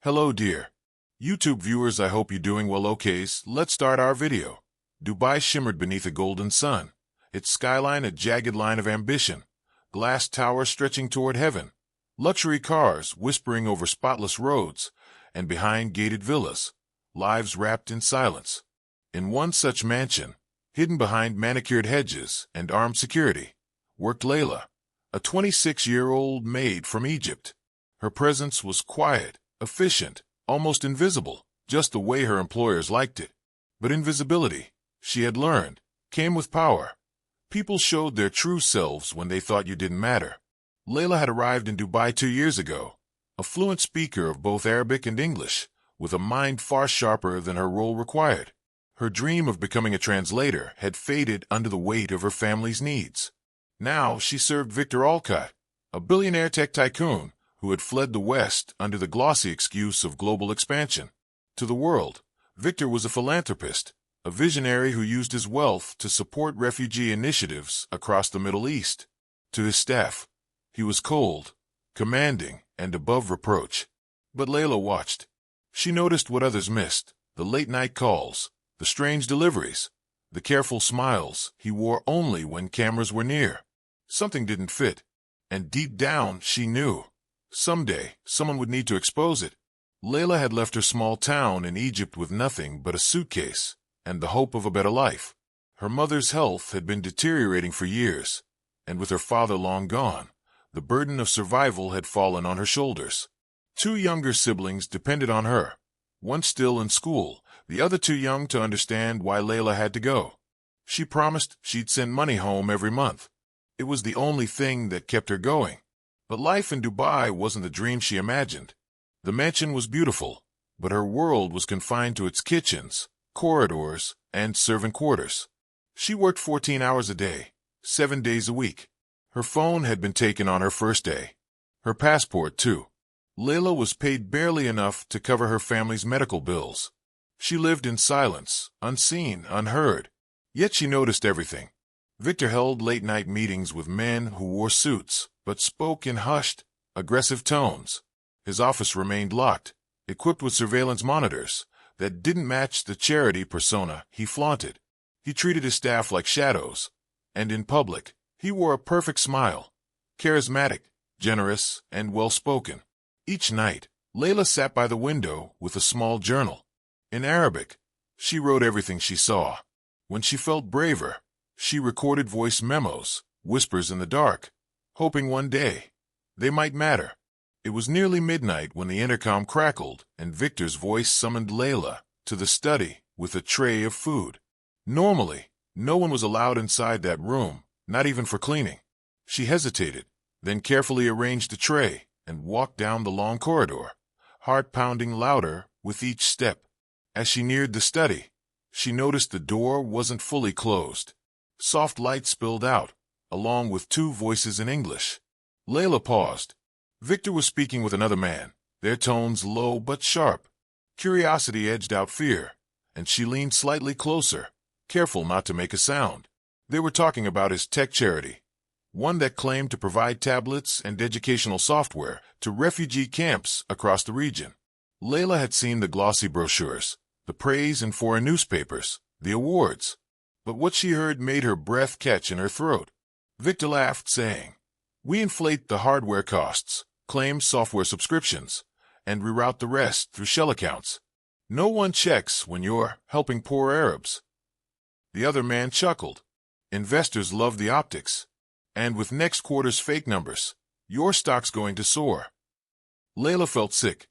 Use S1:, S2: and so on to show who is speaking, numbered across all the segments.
S1: Hello dear YouTube viewers, I hope you're doing well. Let's start our video. Dubai shimmered beneath a golden sun, its skyline a jagged line of ambition, glass towers stretching toward heaven, luxury cars whispering over spotless roads, and behind gated villas, lives wrapped in silence. In one such mansion, hidden behind manicured hedges and armed security, worked Layla, a 26-year-old maid from Egypt. Her presence was quiet, efficient, almost invisible, just the way her employers liked it. But invisibility, she had learned, came with power. People showed their true selves when they thought you didn't matter. Layla had arrived in Dubai 2 years ago, a fluent speaker of both Arabic and English, with a mind far sharper than her role required. Her dream of becoming a translator had faded under the weight of her family's needs. Now she served Victor Alcott, a billionaire tech tycoon who had fled the West under the glossy excuse of global expansion. To the world, Victor was a philanthropist, a visionary who used his wealth to support refugee initiatives across the Middle East. To his staff, he was cold, commanding, and above reproach. But Layla watched. She noticed what others missed: the late-night calls, the strange deliveries, the careful smiles he wore only when cameras were near. Something didn't fit, and deep down she knew. Someday, someone would need to expose it. Layla had left her small town in Egypt with nothing but a suitcase and the hope of a better life. Her mother's health had been deteriorating for years, and with her father long gone, the burden of survival had fallen on her shoulders. 2 younger siblings depended on her, one still in school, the other too young to understand why Layla had to go. She promised she'd send money home every month. It was the only thing that kept her going. But life in Dubai wasn't the dream she imagined. The mansion was beautiful, but her world was confined to its kitchens, corridors, and servant quarters. She worked 14 hours a day, 7 days a week. Her phone had been taken on her first day. Her passport, too. Layla was paid barely enough to cover her family's medical bills. She lived in silence, unseen, unheard. Yet she noticed everything. Victor held late-night meetings with men who wore suits, but spoke in hushed, aggressive tones. His office remained locked, equipped with surveillance monitors that didn't match the charity persona he flaunted. He treated his staff like shadows, and in public, he wore a perfect smile, charismatic, generous, and well-spoken. Each night, Layla sat by the window with a small journal. In Arabic, she wrote everything she saw. When she felt braver, she recorded voice memos, whispers in the dark, hoping one day they might matter. It was nearly midnight when the intercom crackled and Victor's voice summoned Layla to the study with a tray of food. Normally, no one was allowed inside that room, not even for cleaning. She hesitated, then carefully arranged the tray and walked down the long corridor, heart pounding louder with each step. As she neared the study, she noticed the door wasn't fully closed. Soft light spilled out, along with 2 voices in English. Layla paused. Victor was speaking with another man, their tones low but sharp. Curiosity edged out fear, and she leaned slightly closer, careful not to make a sound. They were talking about his tech charity, one that claimed to provide tablets and educational software to refugee camps across the region. Layla had seen the glossy brochures, the praise in foreign newspapers, the awards. But what she heard made her breath catch in her throat. Victor laughed, saying, "We inflate the hardware costs, claim software subscriptions, and reroute the rest through shell accounts. No one checks when you're helping poor Arabs." The other man chuckled. "Investors love the optics. And with next quarter's fake numbers, your stock's going to soar." Layla felt sick.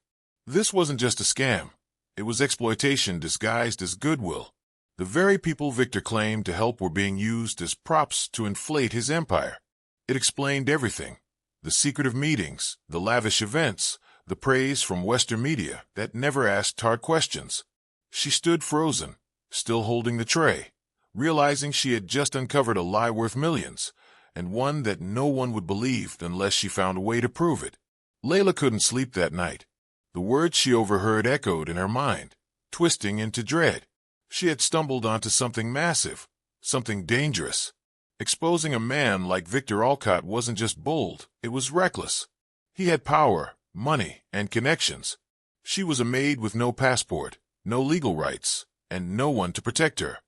S1: This wasn't just a scam. It was exploitation disguised as goodwill. The very people Victor claimed to help were being used as props to inflate his empire. It explained everything: the secretive meetings, the lavish events, the praise from Western media that never asked hard questions. She stood frozen, still holding the tray, realizing she had just uncovered a lie worth millions, and one that no one would believe unless she found a way to prove it. Layla couldn't sleep that night. The words she overheard echoed in her mind, twisting into dread. She had stumbled onto something massive, something dangerous. Exposing a man like Victor Alcott wasn't just bold, it was reckless. He had power, money, and connections. She was a maid with no passport, no legal rights, and no one to protect her.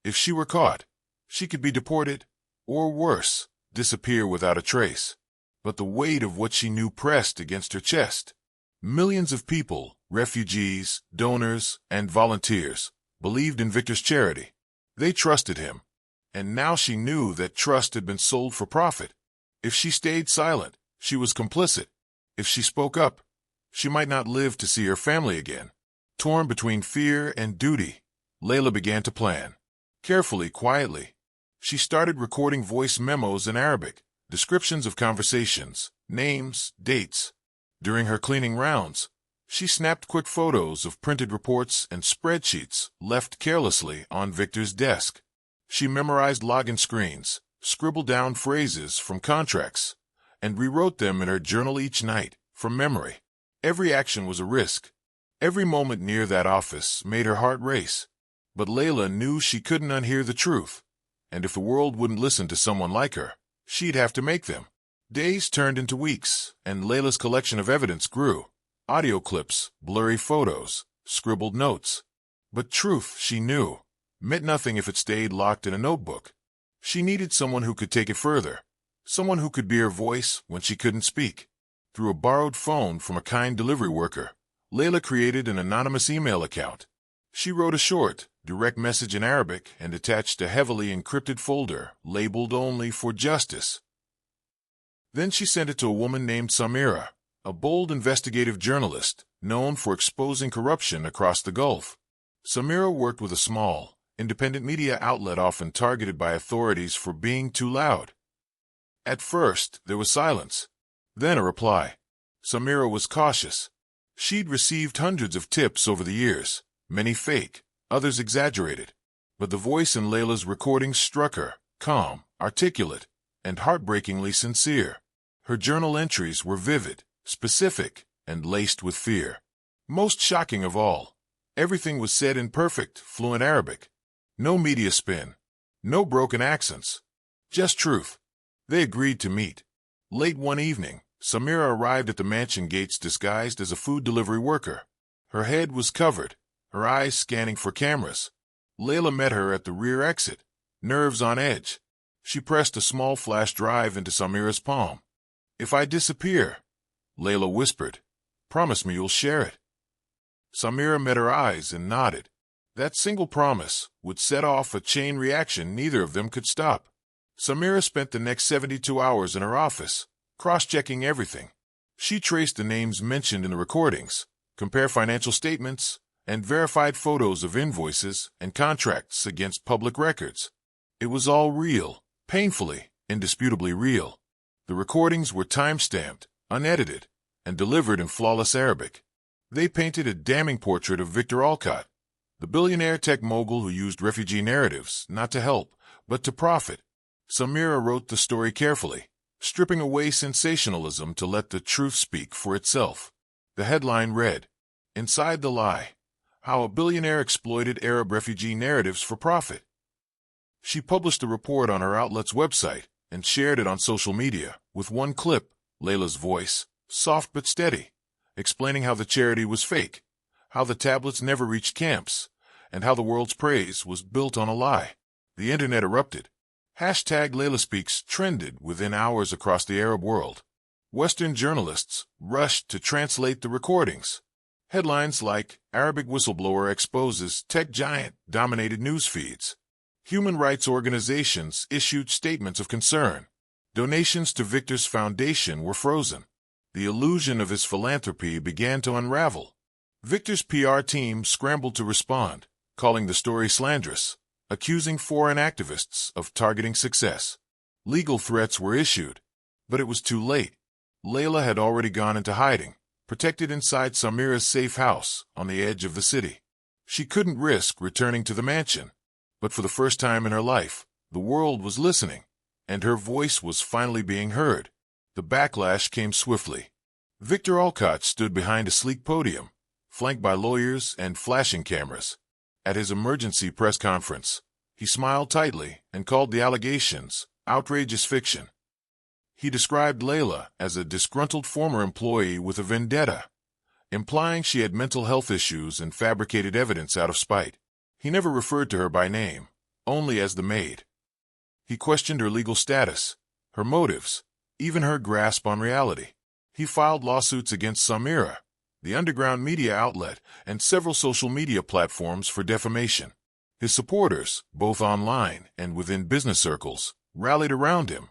S1: If she were caught, she could be deported, or worse, disappear without a trace. But the weight of what she knew pressed against her chest. Millions of people, refugees, donors, and volunteers, believed in Victor's charity. They trusted him. And now she knew that trust had been sold for profit. If she stayed silent, she was complicit. If she spoke up, she might not live to see her family again. Torn between fear and duty, Layla began to plan. Carefully, quietly. She started recording voice memos in Arabic, descriptions of conversations, names, dates. During her cleaning rounds, she snapped quick photos of printed reports and spreadsheets left carelessly on Victor's desk. She memorized login screens, scribbled down phrases from contracts, and rewrote them in her journal each night, from memory. Every action was a risk. Every moment near that office made her heart race. But Layla knew she couldn't unhear the truth, and if the world wouldn't listen to someone like her, she'd have to make them. Days turned into weeks, and Layla's collection of evidence grew. Audio clips, blurry photos, scribbled notes. But truth, she knew, meant nothing if it stayed locked in a notebook. She needed someone who could take it further, someone who could be her voice when she couldn't speak. Through a borrowed phone from a kind delivery worker, Layla created an anonymous email account. She wrote a short, direct message in Arabic and attached a heavily encrypted folder labeled only for justice. Then she sent it to a woman named Samira, a bold investigative journalist known for exposing corruption across the Gulf. Samira worked with a small, independent media outlet often targeted by authorities for being too loud. At first, there was silence. Then a reply. Samira was cautious. She'd received hundreds of tips over the years, many fake, others exaggerated. But the voice in Layla's recordings struck her, calm, articulate, and heartbreakingly sincere. Her journal entries were vivid, specific, and laced with fear. Most shocking of all, everything was said in perfect, fluent Arabic. No media spin, no broken accents, just truth. They agreed to meet. Late one evening, Samira arrived at the mansion gates disguised as a food delivery worker. Her head was covered, her eyes scanning for cameras. Layla met her at the rear exit, nerves on edge. She pressed a small flash drive into Samira's palm. "If I disappear," Layla whispered, "promise me you'll share it." Samira met her eyes and nodded. That single promise would set off a chain reaction neither of them could stop. Samira spent the next 72 hours in her office, cross-checking everything. She traced the names mentioned in the recordings, compared financial statements, and verified photos of invoices and contracts against public records. It was all real, painfully, indisputably real. The recordings were time-stamped, unedited, and delivered in flawless Arabic. They painted a damning portrait of Victor Alcott, the billionaire tech mogul who used refugee narratives not to help, but to profit. Samira wrote the story carefully, stripping away sensationalism to let the truth speak for itself. The headline read, "Inside the Lie: How a Billionaire Exploited Arab Refugee Narratives for Profit." She published the report on her outlet's website and shared it on social media, with one clip, Layla's voice, soft but steady, explaining how the charity was fake, how the tablets never reached camps, and how the world's praise was built on a lie. The internet erupted. Hashtag #LaylaSpeaks trended within hours across the Arab world. Western journalists rushed to translate the recordings. Headlines like "Arabic Whistleblower Exposes Tech Giant Dominated News Feeds." Human rights organizations issued statements of concern. Donations to Victor's foundation were frozen. The illusion of his philanthropy began to unravel. Victor's PR team scrambled to respond, calling the story slanderous, accusing foreign activists of targeting success. Legal threats were issued, but it was too late. Layla had already gone into hiding, protected inside Samira's safe house on the edge of the city. She couldn't risk returning to the mansion, but for the first time in her life, the world was listening, and her voice was finally being heard. The backlash came swiftly. Victor Alcott stood behind a sleek podium, flanked by lawyers and flashing cameras. At his emergency press conference, he smiled tightly and called the allegations outrageous fiction. He described Layla as a disgruntled former employee with a vendetta, implying she had mental health issues and fabricated evidence out of spite. He never referred to her by name, only as the Maid. He questioned her legal status, her motives, even her grasp on reality. He filed lawsuits against Samira, the underground media outlet, and several social media platforms for defamation. His supporters, both online and within business circles, rallied around him,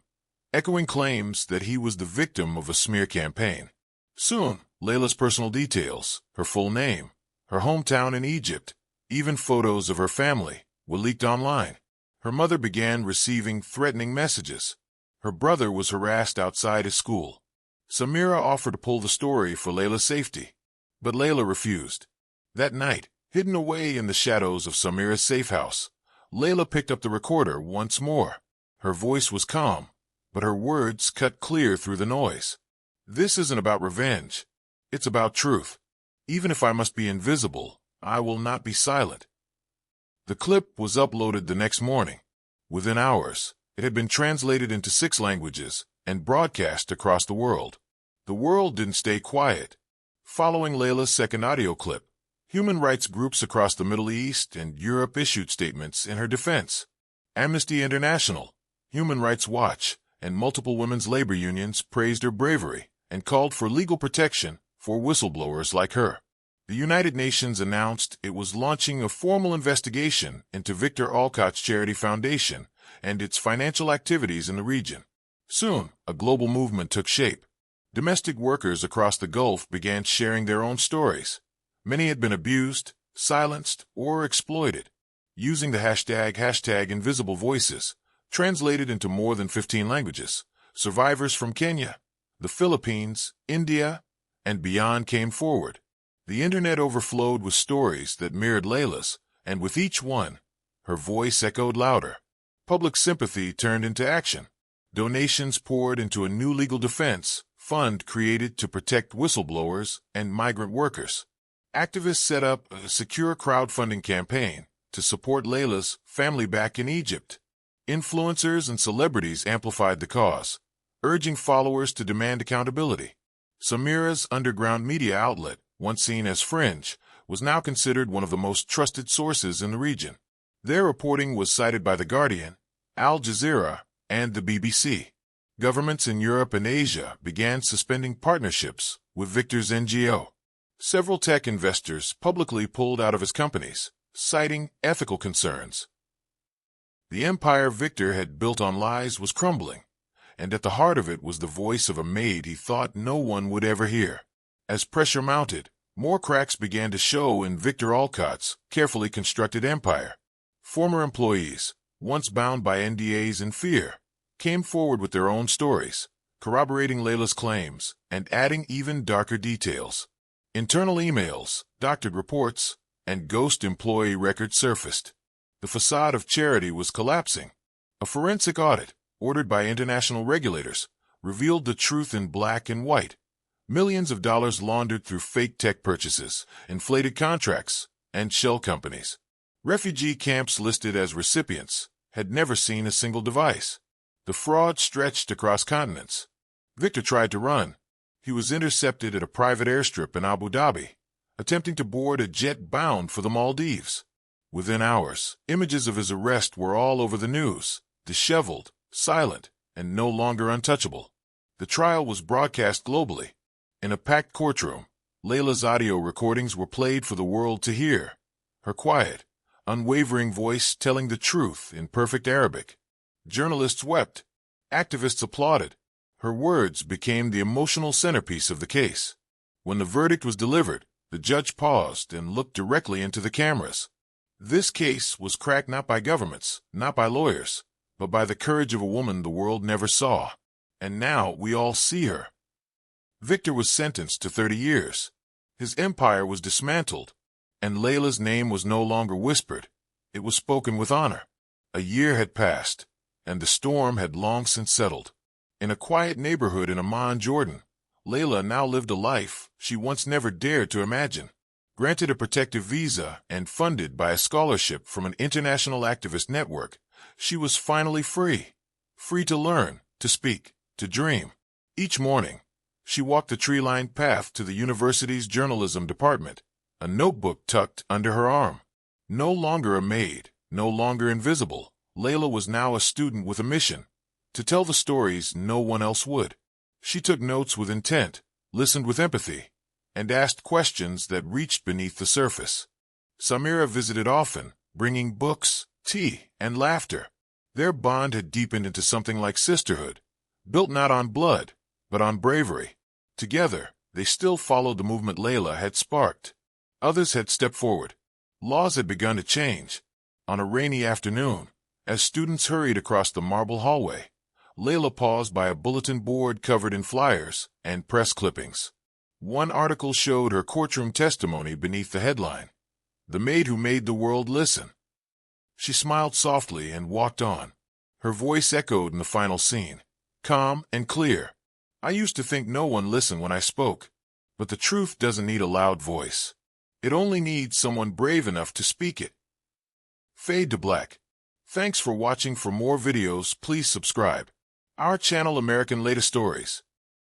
S1: echoing claims that he was the victim of a smear campaign. Soon, Layla's personal details, her full name, her hometown in Egypt, even photos of her family, were leaked online. Her mother began receiving threatening messages. Her brother was harassed outside his school. Samira offered to pull the story for Layla's safety, but Layla refused. That night, hidden away in the shadows of Samira's safe house, Layla picked up the recorder once more. Her voice was calm, but her words cut clear through the noise. This isn't about revenge. It's about truth. Even if I must be invisible, I will not be silent. The clip was uploaded the next morning. Within hours, it had been translated into 6 languages and broadcast across the world. The world didn't stay quiet. Following Layla's second audio clip, human rights groups across the Middle East and Europe issued statements in her defense. Amnesty International, Human Rights Watch, and multiple women's labor unions praised her bravery and called for legal protection for whistleblowers like her. The United Nations announced it was launching a formal investigation into Victor Olcott's charity foundation and its financial activities in the region. Soon, a global movement took shape. Domestic workers across the Gulf began sharing their own stories. Many had been abused, silenced, or exploited. Using the hashtag Invisible Voices, translated into more than 15 languages, survivors from Kenya, the Philippines, India, and beyond came forward. The internet overflowed with stories that mirrored Layla's, and with each one, her voice echoed louder. Public sympathy turned into action. Donations poured into a new legal defense fund created to protect whistleblowers and migrant workers. Activists set up a secure crowdfunding campaign to support Layla's family back in Egypt. Influencers and celebrities amplified the cause, urging followers to demand accountability. Samira's underground media outlet, once seen as fringe, was now considered one of the most trusted sources in the region. Their reporting was cited by The Guardian, Al Jazeera, and the BBC. Governments in Europe and Asia began suspending partnerships with Victor's NGO. Several tech investors publicly pulled out of his companies, citing ethical concerns. The empire Victor had built on lies was crumbling, and at the heart of it was the voice of a maid he thought no one would ever hear. As pressure mounted, more cracks began to show in Victor Olcott's carefully constructed empire. Former employees, once bound by NDAs in fear, came forward with their own stories, corroborating Layla's claims and adding even darker details. Internal emails, doctored reports, and ghost employee records surfaced. The facade of charity was collapsing. A forensic audit, ordered by international regulators, revealed the truth in black and white. Millions of dollars laundered through fake tech purchases, inflated contracts, and shell companies. Refugee camps listed as recipients had never seen a single device. The fraud stretched across continents. Victor tried to run. He was intercepted at a private airstrip in Abu Dhabi, attempting to board a jet bound for the Maldives. Within hours, images of his arrest were all over the news, disheveled, silent, and no longer untouchable. The trial was broadcast globally. In a packed courtroom, Layla's audio recordings were played for the world to hear, her quiet, unwavering voice telling the truth in perfect Arabic. Journalists wept. Activists applauded. Her words became the emotional centerpiece of the case. When the verdict was delivered, the judge paused and looked directly into the cameras. This case was cracked not by governments, not by lawyers, but by the courage of a woman the world never saw. And now we all see her. Victor was sentenced to 30 years. His empire was dismantled, and Layla's name was no longer whispered. It was spoken with honor. A year had passed, and the storm had long since settled. In a quiet neighborhood in Amman, Jordan, Layla now lived a life she once never dared to imagine. Granted a protective visa and funded by a scholarship from an international activist network, she was finally free. Free to learn, to speak, to dream. Each morning, She walked the tree-lined path to the university's journalism department, a notebook tucked under her arm. No longer a maid, no longer invisible, Layla was now a student with a mission, to tell the stories no one else would. She took notes with intent, listened with empathy, and asked questions that reached beneath the surface. Samira visited often, bringing books, tea, and laughter. Their bond had deepened into something like sisterhood, built not on blood, but on bravery. Together, they still followed the movement Layla had sparked. Others had stepped forward. Laws had begun to change. On a rainy afternoon, as students hurried across the marble hallway, Layla paused by a bulletin board covered in flyers and press clippings. One article showed her courtroom testimony beneath the headline, "The Maid Who Made the World Listen." She smiled softly and walked on. Her voice echoed in the final scene, calm and clear. "I used to think no one listened when I spoke, but the truth doesn't need a loud voice. It only needs someone brave enough to speak it." Fade to black. Thanks for watching. For more videos, please subscribe our channel American Latest Stories.